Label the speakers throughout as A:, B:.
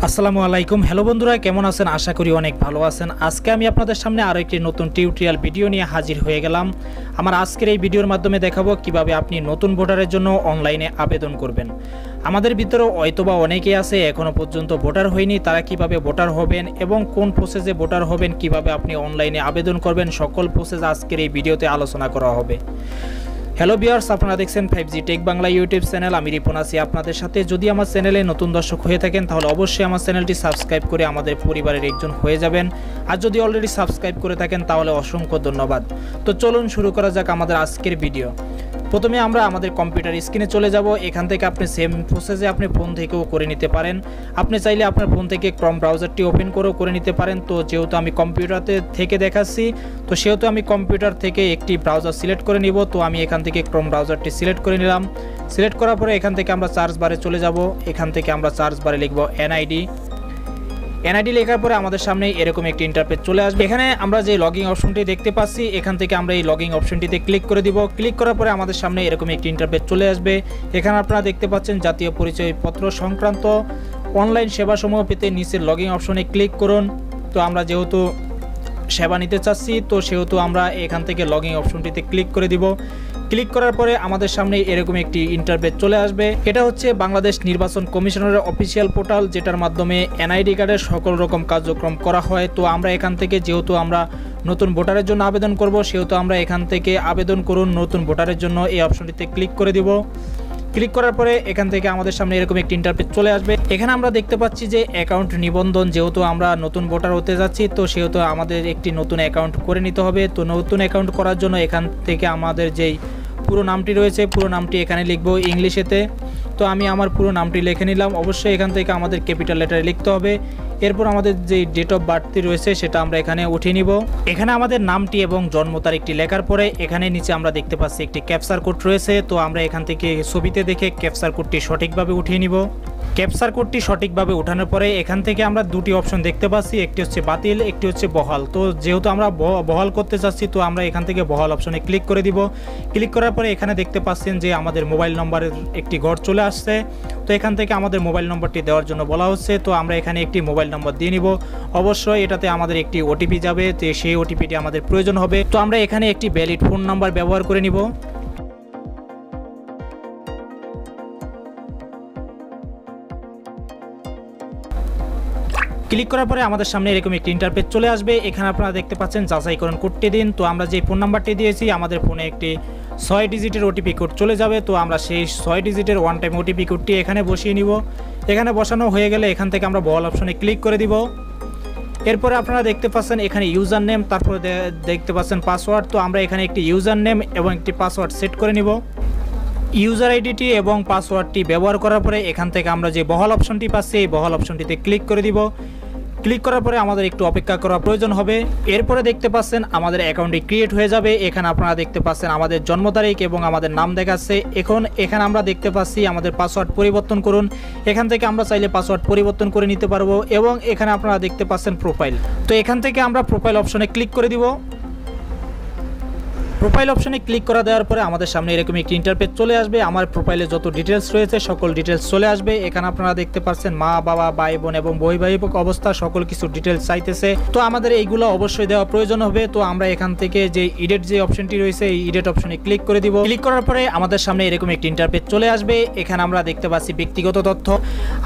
A: আসসালামু আলাইকুম। হ্যালো বন্ধুরা, কেমন আছেন? আশা করি অনেক ভালো আছেন। আজকে আমি আপনাদের সামনে আরও একটি নতুন টিউটোরিয়াল ভিডিও নিয়ে হাজির হয়ে গেলাম। আমার আজকের এই ভিডিওর মাধ্যমে দেখাবো কিভাবে আপনি নতুন ভোটারের জন্য অনলাইনে আবেদন করবেন। আমাদের ভিতরে হয়তোবা অনেকেই আছে এখনও পর্যন্ত ভোটার হয়নি, তারা কিভাবে ভোটার হবেন এবং কোন প্রসেসে ভোটার হবেন, কিভাবে আপনি অনলাইনে আবেদন করবেন, সকল প্রসেস আজকের এই ভিডিওতে আলোচনা করা হবে। হ্যালো ভিউয়ার্স, আপনারা দেখছেন 5G take Bangla YouTube channel. আমি রিপন আছি আপনাদের সাথে। যদি আমার চ্যানেলে নতুন দর্শক হয়ে থাকেন তাহলে অবশ্যই আমার চ্যানেলটি সাবস্ক্রাইব করে আমাদের পরিবারের একজন হয়ে যাবেন। আর যদি অলরেডি সাবস্ক্রাইব করে থাকেন তাহলে অসংখ্য ধন্যবাদ। তো চলুন শুরু করা যাক আমাদের আজকের ভিডিও। প্রথমে আমরা আমাদের কম্পিউটার স্ক্রিনে চলে যাব। এখান থেকে আপনি সেম প্রসেসে আপনি ফোন থেকেও করে নিতে পারেন। আপনি চাইলে আপনার ফোন থেকে ক্রোম ব্রাউজারটি ওপেন করেও করে নিতে পারেন। তো যেহেতু আমি কম্পিউটারতে থেকে দেখাচ্ছি, তো সেহেতু আমি কম্পিউটার থেকে একটি ব্রাউজার সিলেক্ট করে নিব। তো আমি এখান থেকে ক্রোম ব্রাউজারটি সিলেক্ট করে নিলাম। সিলেক্ট করার পরে এখান থেকে আমরা সার্চ বারে চলে যাব। এখান থেকে আমরা সার্চ বারে লিখব এনআইডি লেখার পরে আমাদের সামনে এরকম একটি ইন্টারফেস চলে আসবে। এখানে আমরা যে লগইন অপশনটি দেখতে পাচ্ছি, এখান থেকে আমরা এই লগইন অপশনটিতে ক্লিক করে দিব। ক্লিক করার পরে আমাদের সামনে এরকম একটি ইন্টারফেস চলে আসবে। এখানে আপনারা দেখতে পাচ্ছেন জাতীয় পরিচয়পত্র সংক্রান্ত অনলাইন সেবাসমূহ পেতে নিচের লগইন অপশনে ক্লিক করুন। তো আমরা যেহেতু সেবা নিতে চাচ্ছি, তো সেহেতু আমরা এখান থেকে লগইন অপশনটিতে ক্লিক করে দিব। ক্লিক করার পরে আমাদের সামনে এরকম একটি ইন্টারফেস চলে আসবে। এটা হচ্ছে বাংলাদেশ নির্বাচন কমিশনের অফিসিয়াল পোর্টাল, যেটার মাধ্যমে এনআইডি কার্ডের সকল রকম কার্যক্রম করা হয়। তো আমরা এখান থেকে যেহেতু আমরা নতুন ভোটারের জন্য আবেদন করব, সেহেতু আমরা এখান থেকে আবেদন করুন নতুন ভোটারের জন্য এই অপশনটিতে ক্লিক করে দিব। ক্লিক করার পরে এখান থেকে আমাদের সামনে এরকম একটি ইন্টারফেস চলে আসবে। এখানে আমরা দেখতে পাচ্ছি যে অ্যাকাউন্ট নিবন্ধন, যেহেতু আমরা নতুন ভোটার হতে যাচ্ছি, তো সেহেতু আমাদের একটি নতুন অ্যাকাউন্ট করে নিতে হবে। তো নতুন অ্যাকাউন্ট করার জন্য এখান থেকে আমাদের যেই পুরো নামটি রয়েছে, পুরো নামটি এখানে লিখবো ইংলিশেতে। তো আমি আমার পুরো নামটি লিখে নিলাম। অবশ্যই এখান থেকে আমাদের ক্যাপিটাল লেটারে লিখতে হবে। এরপর আমাদের যে ডেট অফ বার্থটি রয়েছে সেটা আমরা এখানে উঠিয়ে নিব। এখানে আমাদের নামটি এবং জন্ম তারিখটি লেখার পরে এখানে নিচে আমরা দেখতে পাচ্ছি একটি ক্যাপচার কোড রয়েছে। তো আমরা এখান থেকে ছবিতে দেখে ক্যাপচার কোডটি সঠিকভাবে উঠিয়ে নিব। ক্যাপচার কোডটি সঠিকভাবে ওঠানোর পরে এখান থেকে আমরা দুটি অপশন দেখতে পাচ্ছি, একটি হচ্ছে বাতিল, একটি হচ্ছে বহাল। তো যেহেতু আমরা বহাল করতে চাচ্ছি, তো আমরা এখান থেকে বহাল অপশনে ক্লিক করে দিব। ক্লিক করার পরে এখানে দেখতে পাচ্ছেন যে আমাদের মোবাইল নম্বরের একটি ঘর চলে আসছে। তো এখান থেকে আমাদের মোবাইল নম্বরটি দেওয়ার জন্য বলা হচ্ছে। তো আমরা এখানে একটি মোবাইল নম্বর দিয়ে নিব। অবশ্যই এটাতে আমাদের একটি ওটিপি যাবে, তো সেই ওটিপিটি আমাদের প্রয়োজন হবে। তো আমরা এখানে একটি ভ্যালিড ফোন নাম্বার ব্যবহার করে নিব। ক্লিক করার পরে আমাদের সামনে এরকম একটি ইন্টারফেস চলে আসবে। এখানে আপনারা দেখতে পাচ্ছেন যাচাইকরণ কোডটি দিন। তো আমরা যে ফোন নাম্বারটি দিয়েছি, আমাদের ফোনে একটি 6 ডিজিটের ওটিপি কোড চলে যাবে। তো আমরা সেই 6 ডিজিটের ওয়ান টাইম ওটিপি কোডটি এখানে বসিয়ে নিব। এখানে বসানো হয়ে গেলে এখান থেকে আমরা বহাল অপশনে ক্লিক করে দিব। এরপরে আপনারা দেখতে পাচ্ছেন এখানে ইউজার নেম, তারপরে দেখতে পাচ্ছেন পাসওয়ার্ড। তো আমরা এখানে একটি ইউজার নেম এবং একটি পাসওয়ার্ড সেট করে নিব। ইউজার আইডিটি এবং পাসওয়ার্ডটি ব্যবহার করার পরে এখান থেকে আমরা যে বহাল অপশনটি পাচ্ছি, এই বহাল অপশনটিতে ক্লিক করে দিব। ক্লিক করার পরে আমাদের একটু অপেক্ষা করা প্রয়োজন হবে। এরপরে দেখতে পাচ্ছেন আমাদের অ্যাকাউন্টটি ক্রিয়েট হয়ে যাবে। এখানে আপনারা দেখতে পাচ্ছেন আমাদের জন্ম তারিখ এবং আমাদের নাম দেখাচ্ছে। এখানে আমরা দেখতে পাচ্ছি আমাদের পাসওয়ার্ড পরিবর্তন করুন। এখান থেকে আমরা চাইলে পাসওয়ার্ড পরিবর্তন করে নিতে পারবো। এবং এখানে আপনারা দেখতে পাচ্ছেন প্রোফাইল। তো এখান থেকে আমরা প্রোফাইল অপশনে ক্লিক করে দিব। প্রোফাইল অপশনে ক্লিক করা দেওয়ার পরে আমাদের সামনে এরকম একটি ইন্টারফেস চলে আসবে। আমার প্রোফাইলে যত ডিটেলস রয়েছে সকল ডিটেলস চলে আসবে। এখানে আপনারা দেখতে পাচ্ছেন মা, বাবা, ভাই, বোন এবং বৈবাহিক অবস্থা সকল কিছু ডিটেলস চাইতেছে। তো আমাদের এইগুলো অবশ্যই দেওয়া প্রয়োজন হবে। তো আমরা এখান থেকে যে এডিট যে অপশনটি রয়েছে, এই এডিট অপশনে ক্লিক করে দিব। ক্লিক করার পরে আমাদের সামনে এরকম একটি ইন্টারফেস চলে আসবে। এখানে আমরা দেখতে পাচ্ছি ব্যক্তিগত তথ্য।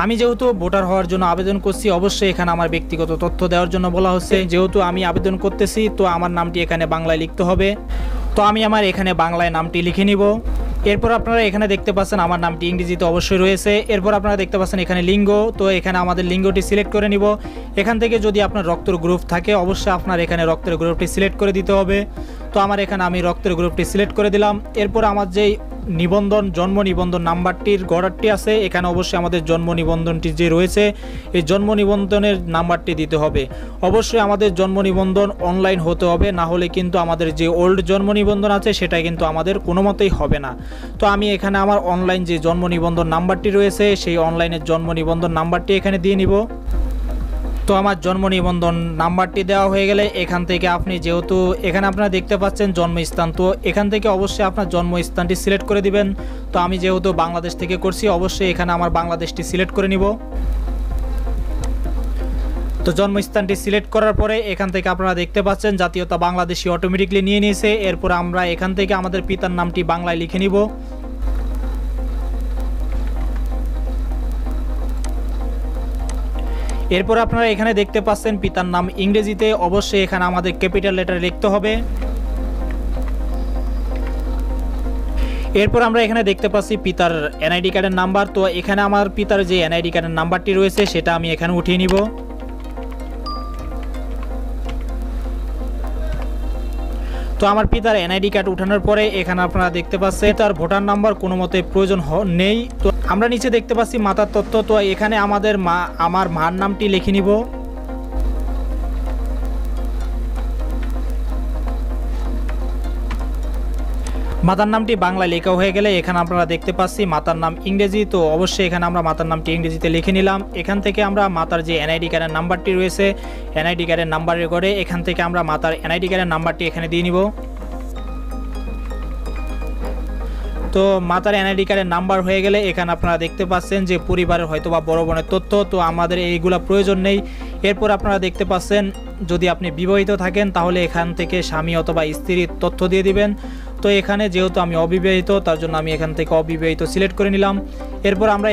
A: আমি যেহেতু ভোটার হওয়ার জন্য আবেদন করছি, অবশ্যই এখানে আমার ব্যক্তিগত তথ্য দেওয়ার জন্য বলা হচ্ছে। যেহেতু আমি আবেদন করতেছি, তো আমার নামটি এখানে বাংলায় লিখতে হবে। তো আমি আমার এখানে বাংলায় নামটি লিখে নিব। এরপর আপনারা এখানে দেখতে পাচ্ছেন আমার নামটি ইংরেজিতে অবশ্যই রয়েছে। এরপর আপনারা দেখতে পাচ্ছেন এখানে লিঙ্গ। তো এখানে আমাদের লিঙ্গটি সিলেক্ট করে নিব। এখান থেকে যদি আপনার রক্তের গ্রুপ থাকে, অবশ্যই আপনার এখানে রক্তের গ্রুপটি সিলেক্ট করে দিতে হবে। তো আমার এখানে আমি রক্তের গ্রুপটি সিলেক্ট করে দিলাম। এরপর আমার যেই নিবন্ধন, জন্ম নিবন্ধন নাম্বারটির গড়ারটি আছে, এখানে অবশ্যই আমাদের জন্ম নিবন্ধনটি যে রয়েছে, এই জন্ম নিবন্ধনের নাম্বারটি দিতে হবে। অবশ্যই আমাদের জন্ম নিবন্ধন অনলাইন হতে হবে, না হলে কিন্তু আমাদের যে ওল্ড জন্ম নিবন্ধন আছে সেটা কিন্তু আমাদের কোনো মতেই হবে না। তো আমি এখানে আমার অনলাইন যে জন্ম নিবন্ধন নাম্বারটি রয়েছে, সেই অনলাইনের জন্ম নিবন্ধন নাম্বারটি এখানে দিয়ে নিব। তো আমার জন্ম নিবন্ধন নাম্বারটি দেওয়া হয়ে গেলে এখান থেকে আপনি যেহেতু এখানে আপনারা দেখতে পাচ্ছেন জন্মস্থান, তো এখান থেকে অবশ্যই আপনার জন্মস্থানটি সিলেক্ট করে দিবেন। তো আমি যেহেতু বাংলাদেশ থেকে করছি, অবশ্যই এখানে আমার বাংলাদেশটি সিলেক্ট করে নিব। তো জন্মস্থানটি সিলেক্ট করার পরে এখান থেকে আপনারা দেখতে পাচ্ছেন জাতীয়তা বাংলাদেশি অটোমেটিকলি নিয়ে নিয়েছে। এরপর আমরা এখান থেকে আমাদের পিতার নামটি বাংলায় লিখে নিব। এরপর আপনারা এখানে দেখতে পাচ্ছেন পিতার নাম ইংরেজিতে, অবশ্যই এখানে আমাদের ক্যাপিটাল লেটারে লিখতে হবে। এরপর আমরা এখানে দেখতে পাচ্ছি পিতার এনআইডি কার্ডের নাম্বার। তো এখানে আমার পিতার যে এনআইডি কার্ডের নাম্বারটি রয়েছে সেটা আমি এখানে উঠিয়ে নিব। তো আমার পিতার এনআইডি কার্ড উঠানোর পরে এখানে আপনারা দেখতে পাচ্ছেন তার ভোটার নাম্বার কোনো মতে প্রয়োজন নেই। তো আমরা নিচে দেখতে পাচ্ছি মাতার তথ্য। তো এখানে আমার মার নামটি লিখে নিব। মাতার নামটি বাংলায় লেখা হয়ে গেলে এখানে আপনারা দেখতে পাচ্ছি মাতার নাম ইংরেজি। তো অবশ্যই এখানে আমরা মাতার নামটি ইংরেজিতে লিখে নিলাম। এখান থেকে আমরা মাতার যে এনআইডি কার্ডের নাম্বারটি রয়েছে এনআইডি কার্ডের নাম্বারের ঘরে এখান থেকে আমরা মাতার এনআইডি কার্ডের নাম্বারটি এখানে দিয়ে নিব। তো মাতার এনআইডি কার্ডের নাম্বার হয়ে গেলে এখানে আপনারা দেখতে পাচ্ছেন যে পরিবারের হয়তো বা বড় বোনের তথ্য। তো আমাদের এইগুলা প্রয়োজন নেই। এরপর আপনারা দেখতে পাচ্ছেন যদি আপনি বিবাহিত থাকেন তাহলে এখান থেকে স্বামী অথবা স্ত্রীর তথ্য দিয়ে দিবেন। তো এখানে যেহেতু আমি অবিবাহিত তার জন্য আমি এখান থেকে অবিবাহিত সিলেক্ট করে নিলাম। এরপর আমরা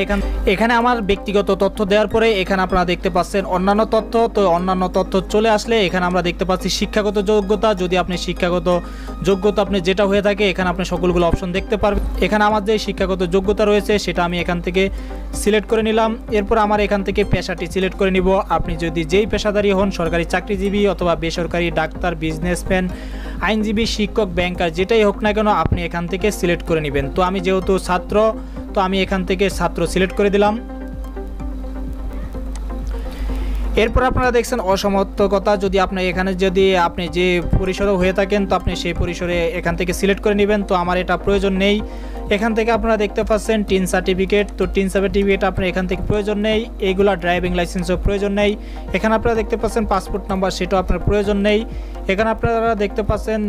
A: এখানে আমার ব্যক্তিগত তথ্য দেওয়ার পরে এখানে আপনারা দেখতে পাচ্ছেন অন্যান্য তথ্য। তো অন্যান্য তথ্য চলে আসলে এখানে আমরা দেখতে পাচ্ছি শিক্ষাগত যোগ্যতা। যদি আপনি শিক্ষাগত যোগ্যতা আপনি যেটা হয়ে থাকে এখানে আপনি সকলগুলো অপশন দেখতে পারবেন। এখানে আমার যে শিক্ষাগত যোগ্যতা রয়েছে সেটা আমি এখান থেকে সিলেক্ট করে নিলাম। এরপর আমার এখান থেকে পেশাটি সিলেক্ট করে নিব। আপনি যদি যেই পেশাদারী হন, সরকারি চাকরিজীবী অথবা বেসরকারি, ডাক্তার, বিজনেসম্যান, আইনজীবী, শিক্ষক, ব্যাংকার, যেটাই হোক না কেন আপনি এখান থেকে সিলেক্ট করে নেবেন। তো আমি যেহেতু ছাত্র তো আমি এখান থেকে ছাত্র সিলেক্ট করে দিলাম। এরপর আপনারা দেখছেন অসমর্থকতা। যদি আপনি এখানে আপনি যে পরিসরে হয়ে থাকেন তো আপনি সেই পরিসরে এখান থেকে সিলেক্ট করে নেবেন। তো আমার এটা প্রয়োজন নেই। এখান থেকে আপনারা দেখতে পাচ্ছেন টিন সার্টিফিকেট। তো টিন সার্টিফিকেট আপনার এখান থেকে প্রয়োজন নেই। এইগুলা ড্রাইভিং লাইসেন্সও প্রয়োজন নেই। এখানে আপনারা দেখতে পাচ্ছেন পাসপোর্ট নাম্বার, সেটাও আপনার প্রয়োজন নেই। এখানে আপনারা দেখতে পাচ্ছেন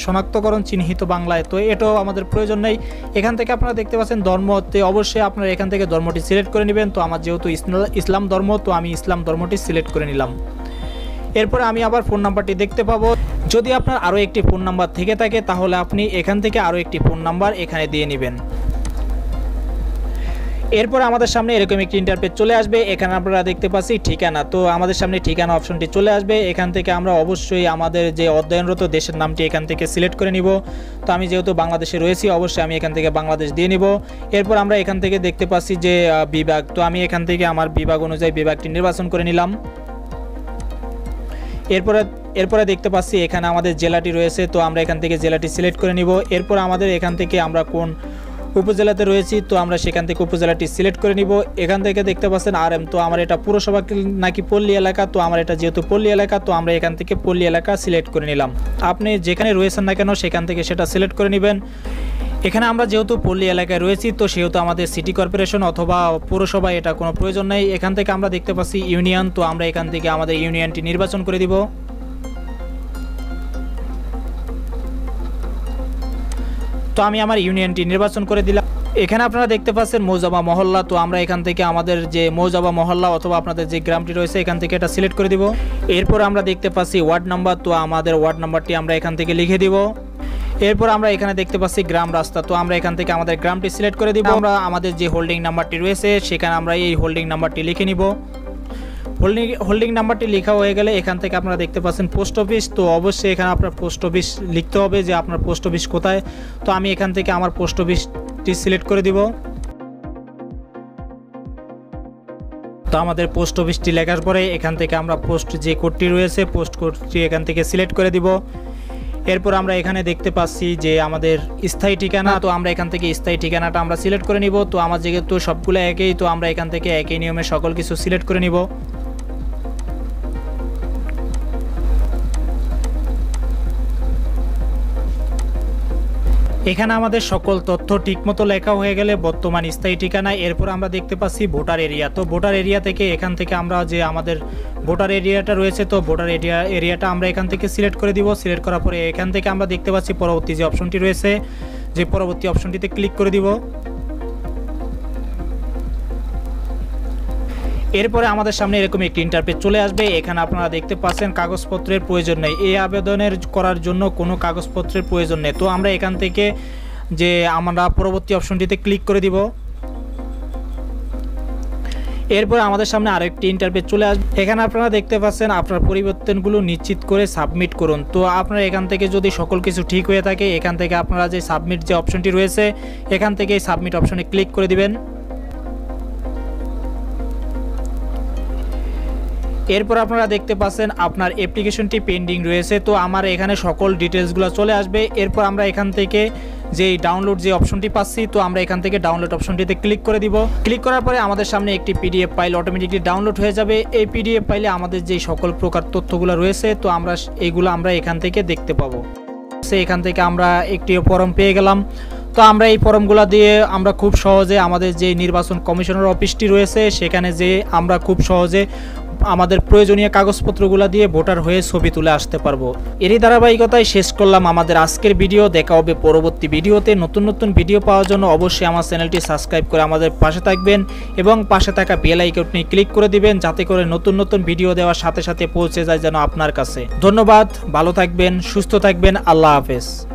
A: শনাক্তকরণ চিহ্নিত বাংলায়, তো এটাও আমাদের প্রয়োজন নেই। এখান থেকে আপনারা দেখতে পাচ্ছেন ধর্মতে, অবশ্যই আপনারা এখান থেকে ধর্মটি সিলেক্ট করে নেবেন। তো আমার যেহেতু ইসলাম ধর্ম তো আমি ইসলাম ধর্মটি সিলেক্ট করে নিলাম। এরপরে আমি আবার ফোন নাম্বারটি দেখতে পাবো। যদি আপনার আরও একটি ফোন নাম্বার থেকে থাকে তাহলে আপনি এখান থেকে আরও একটি ফোন নাম্বার এখানে দিয়ে নেবেন। এরপর আমাদের সামনে এরকম একটি ইন্টারপেজ চলে আসবে। এখানে আপনারা দেখতে পাচ্ছি ঠিকানা। তো আমাদের সামনে ঠিকানা অপশনটি চলে আসবে। এখান থেকে আমরা অবশ্যই আমাদের যে অধ্যয়নরত দেশের নামটি এখান থেকে সিলেক্ট করে নিব। তো আমি যেহেতু বাংলাদেশে রয়েছি অবশ্যই আমি এখান থেকে বাংলাদেশ দিয়ে নিব। এরপর আমরা এখান থেকে দেখতে পাচ্ছি যে বিভাগ। তো আমি এখান থেকে আমার বিভাগ অনুযায়ী বিভাগটি নির্বাচন করে নিলাম। এরপরে দেখতে পাচ্ছি এখানে আমাদের জেলাটি রয়েছে। তো আমরা এখান থেকে জেলাটি সিলেক্ট করে নিব। এরপর আমাদের এখান থেকে আমরা কোন উপজেলাতে রয়েছি তো আমরা সেখান থেকে উপজেলাটি সিলেক্ট করে নিব। এখান থেকে দেখতে পাচ্ছেন RM। তো আমার এটা পুরসভা নাকি পল্লী এলাকা, তো আমার এটা যেহেতু পল্লী এলাকা তো আমরা এখান থেকে পল্লী এলাকা সিলেক্ট করে নিলাম। আপনি যেখানে রয়েছেন না কেন সেখান থেকে সেটা সিলেক্ট করে নেবেন। এখানে আমরা যেহেতু পল্লী এলাকায় রয়েছি তো সেহেতু আমাদের সিটি কর্পোরেশন অথবা পৌরসভা এটা কোনো প্রয়োজন নেই। এখান থেকে আমরা দেখতে পাচ্ছি ইউনিয়ন। তো আমরা এখান থেকে আমাদের ইউনিয়নটি নির্বাচন করে দিব। তো আমি আমার ইউনিয়নটি নির্বাচন করে দিলাম। এখানে আপনারা দেখতে পাচ্ছেন মৌজাবা মহল্লা। তো আমরা এখান থেকে আমাদের যে মৌজাবা মহল্লা অথবা আপনাদের যে গ্রামটি রয়েছে এখান থেকে এটা সিলেক্ট করে দিব। এরপর আমরা দেখতে পাচ্ছি ওয়ার্ড নাম্বার। তো আমাদের ওয়ার্ড নাম্বারটি আমরা এখান থেকে লিখে দিব। এরপর আমরা এখানে দেখতে পাচ্ছি গ্রাম রাস্তা। তো আমরা এখান থেকে আমাদের গ্রামটি সিলেক্ট করে দিব। আমরা আমাদের যে হোল্ডিং নাম্বারটি রয়েছে সেখানে আমরা এই হোল্ডিং নাম্বারটি লিখে নিব। হোল্ডিং নাম্বারটি লেখা হয়ে গেলে এখান থেকে আপনারা দেখতে পাচ্ছেন পোস্ট অফিস। তো অবশ্যই এখানে আপনার পোস্ট অফিস লিখতে হবে যে আপনার পোস্ট অফিস কোথায়। তো আমি এখান থেকে আমার পোস্ট অফিসটি সিলেক্ট করে দিব। তো আমাদের পোস্ট অফিসটি লেখার পরে এখান থেকে আমরা পোস্ট যে কোডটি রয়েছে পোস্ট কোডটি এখান থেকে সিলেক্ট করে দিব। এরপর আমরা এখানে দেখতে পাচ্ছি যে আমাদের স্থায়ী ঠিকানা। তো আমরা এখান থেকে স্থায়ী ঠিকানাটা আমরা সিলেক্ট করে নিব। তো আমার যেহেতু সবগুলো একই তো আমরা এখান থেকে একই নিয়মে সকল কিছু সিলেক্ট করে নিব। এখানে আমাদের সকল তথ্য ঠিকমতো লেখা হয়ে গেলে বর্তমান স্থায়ী ঠিকানা। এরপর আমরা দেখতে পাচ্ছি ভোটার এরিয়া। তো ভোটার এরিয়া থেকে এখান থেকে আমরা যে আমাদের ভোটার এরিয়াটা রয়েছে তো ভোটার এরিয়াটা আমরা এখান থেকে সিলেক্ট করে দিব। সিলেক্ট করার পরে এখান থেকে আমরা দেখতে পাচ্ছি পরবর্তী যে অপশনটি রয়েছে যে পরবর্তী অপশনটিতে ক্লিক করে দিব। এরপরে আমাদের সামনে এরকম একটি ইন্টারফেস চলে আসবে। এখানে আপনারা দেখতে পাচ্ছেন কাগজপত্রের প্রয়োজন নেই, এই আবেদনের করার জন্য কোনো কাগজপত্রের প্রয়োজন নেই। তো আমরা এখান থেকে যে আমরা পরবর্তী অপশনটিতে ক্লিক করে দিব। এরপর আমাদের সামনে আরেকটি ইন্টারফেস চলে আসবে। এখানে আপনারা দেখতে পাচ্ছেন আপনার পরিবর্তনগুলো নিশ্চিত করে সাবমিট করুন। তো আপনারা এখান থেকে যদি সকল কিছু ঠিক হয়ে থাকে, এখান থেকে আপনারা যে সাবমিট যে অপশনটি রয়েছে এখান থেকে সাবমিট অপশনে ক্লিক করে দিবেন। এরপর আপনারা দেখতে পাচ্ছেন আপনার অ্যাপ্লিকেশনটি পেন্ডিং রয়েছে। তো আমার এখানে সকল ডিটেলসগুলো চলে আসবে। এরপর আমরা এখান থেকে যে ডাউনলোড যে অপশনটি পাচ্ছি, তো আমরা এখান থেকে ডাউনলোড অপশনটিতে ক্লিক করে দিব। ক্লিক করার পরে আমাদের সামনে একটি পিডিএফ ফাইল অটোমেটিকলি ডাউনলোড হয়ে যাবে। এই পিডিএফ ফাইলে আমাদের যে সকল প্রকার তথ্যগুলো রয়েছে, তো আমরা এইগুলো আমরা এখান থেকে দেখতে পাবো। এখান থেকে আমরা একটি ফর্ম পেয়ে গেলাম। তো আমরা এই ফর্মগুলো দিয়ে আমরা খুব সহজে আমাদের যে নির্বাচন কমিশনের অফিসটি রয়েছে সেখানে যে আমরা খুব সহজে আমাদের প্রয়োজনীয় কাগজপত্রগুলো দিয়ে ভোটার হয়ে ছবি তুলে আসতে পারবো। এরই ধারাবাহিকতায় শেষ করলাম আমাদের আজকের ভিডিও। দেখা হবে পরবর্তী ভিডিওতে। নতুন নতুন ভিডিও পাওয়ার জন্য অবশ্যই আমার চ্যানেলটি সাবস্ক্রাইব করে আমাদের পাশে থাকবেন এবং পাশে থাকা বেল আইকনটি ক্লিক করে দিবেন, যাতে করে নতুন নতুন ভিডিও দেওয়ার সাথে সাথে পৌঁছে যায় যেন আপনার কাছে। ধন্যবাদ, ভালো থাকবেন, সুস্থ থাকবেন, আল্লাহ হাফেজ।